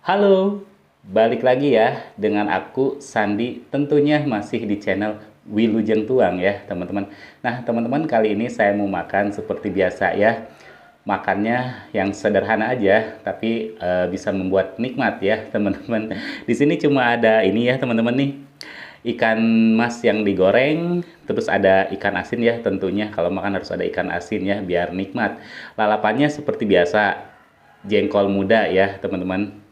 Halo, balik lagi ya dengan aku Sandi, tentunya masih di channel Wilujeng Tuang ya teman-teman. Nah teman-teman, kali ini saya mau makan seperti biasa ya. Makannya yang sederhana aja, tapi bisa membuat nikmat ya teman-teman. Di sini cuma ada ini ya teman-teman nih, ikan mas yang digoreng, terus ada ikan asin ya tentunya. Kalau makan harus ada ikan asin ya biar nikmat. Lalapannya seperti biasa, jengkol muda ya teman-teman.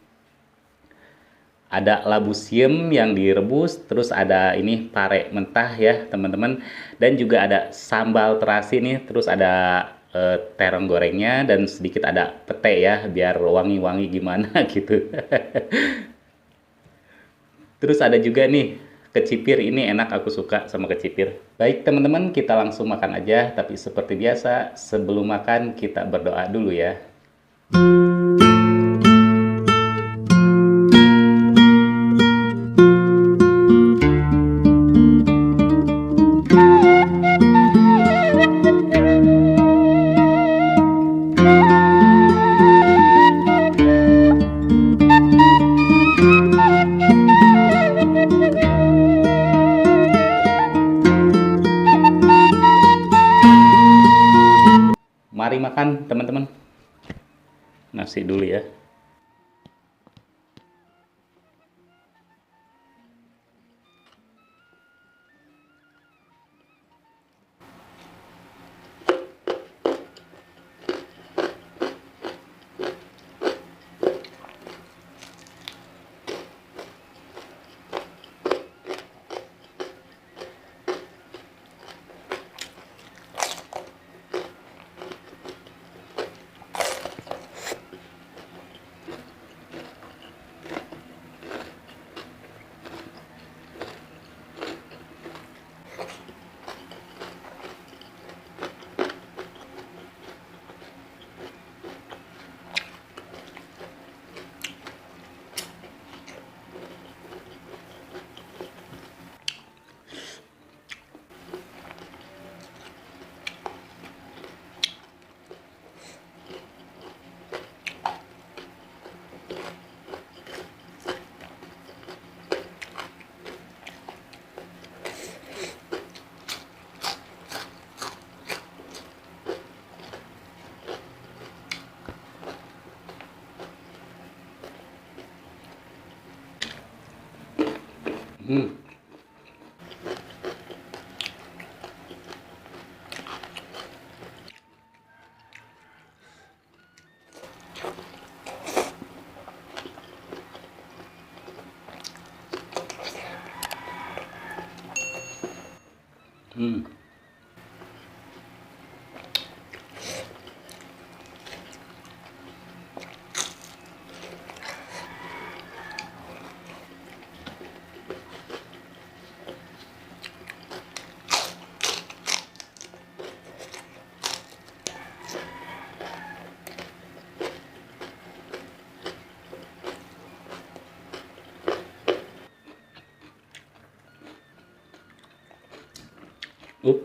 Ada labu siam yang direbus, terus ada ini pare mentah ya teman-teman, dan juga ada sambal terasi nih, terus ada terong gorengnya, dan sedikit ada pete ya biar wangi-wangi gimana gitu. Terus ada juga nih kecipir, ini enak, aku suka sama kecipir. Baik teman-teman, kita langsung makan aja, tapi seperti biasa sebelum makan kita berdoa dulu ya. Mari makan teman-teman. Nasi dulu ya. Hmm. Hmm. Up.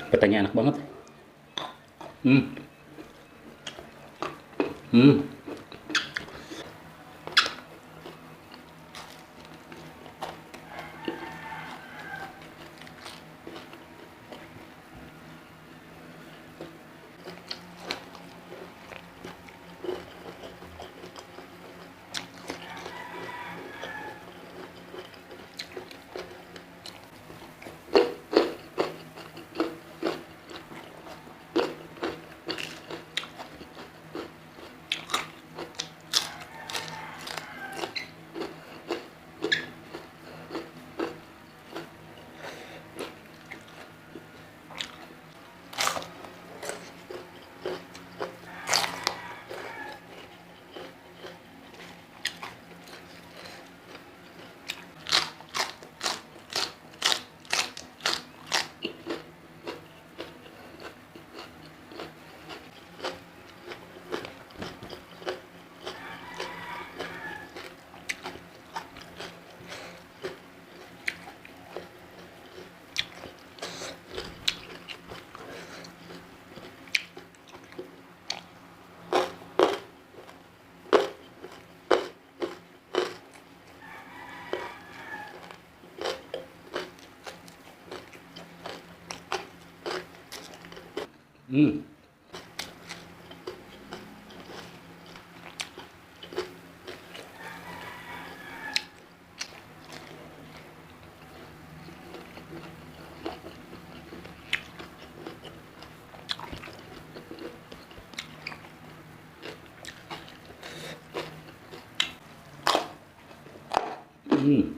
Petanya enak banget. Hmm. Hmm. Hmm. Hmm.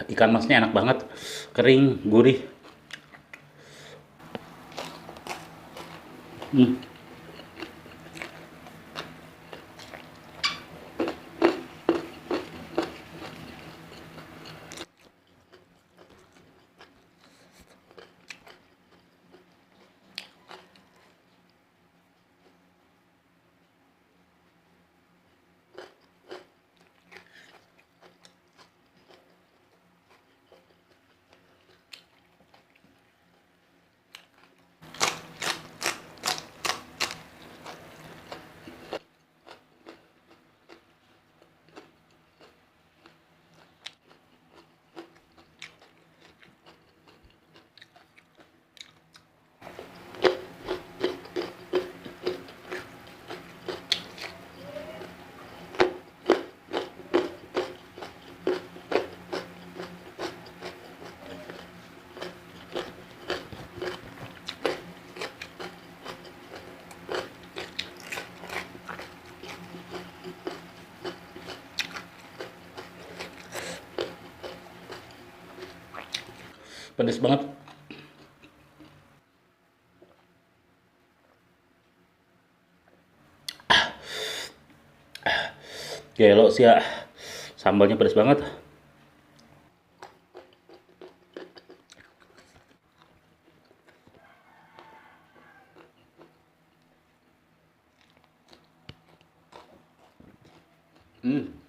Ikan masnya enak banget, kering, gurih. Hmm. Pedes banget. Gelo sih ya. Sambalnya pedes banget. Hmm.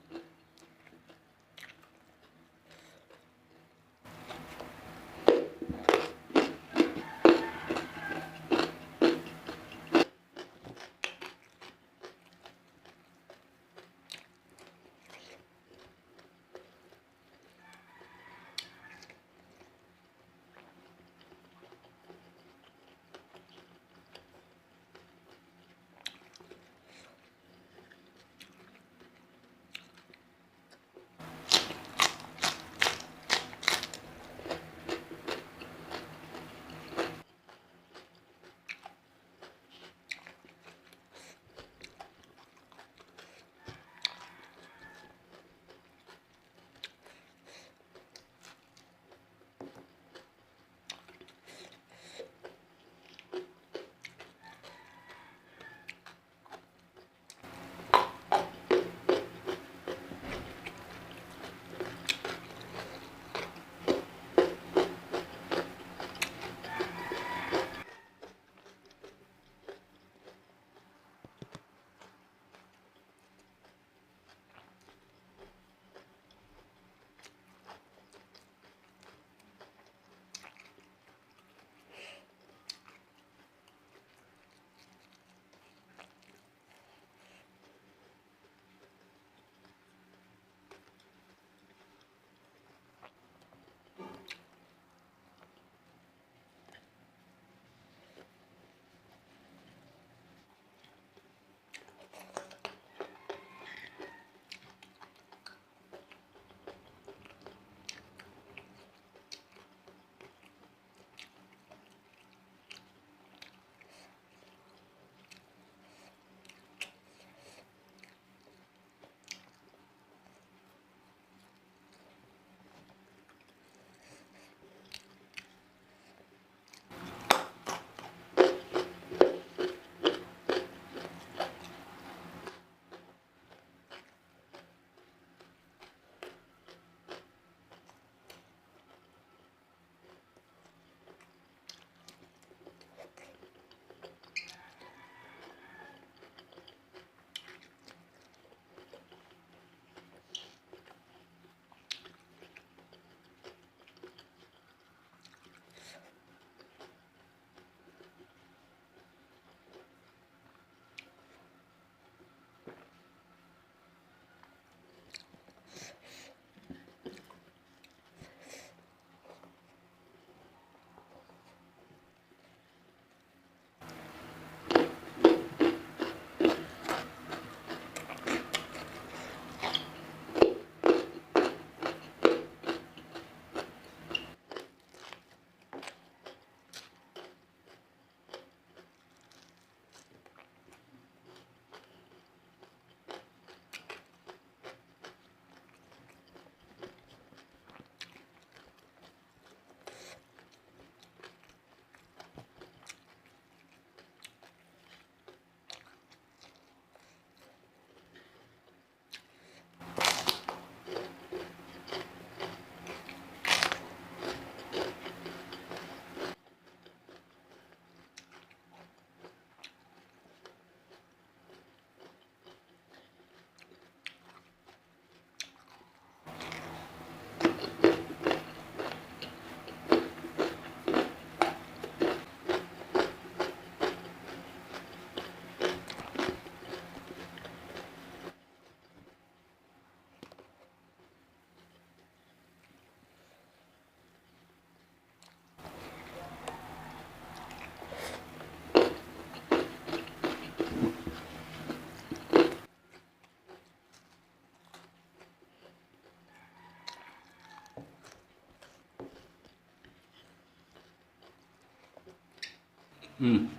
Hmm.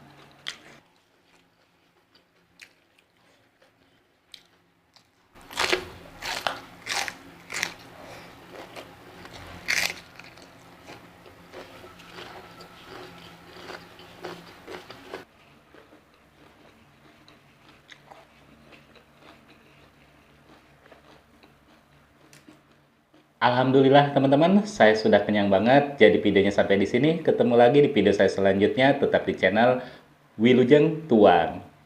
Alhamdulillah teman-teman, saya sudah kenyang banget. Jadi videonya sampai di sini. Ketemu lagi di video saya selanjutnya. Tetap di channel Wilujeng Tuang.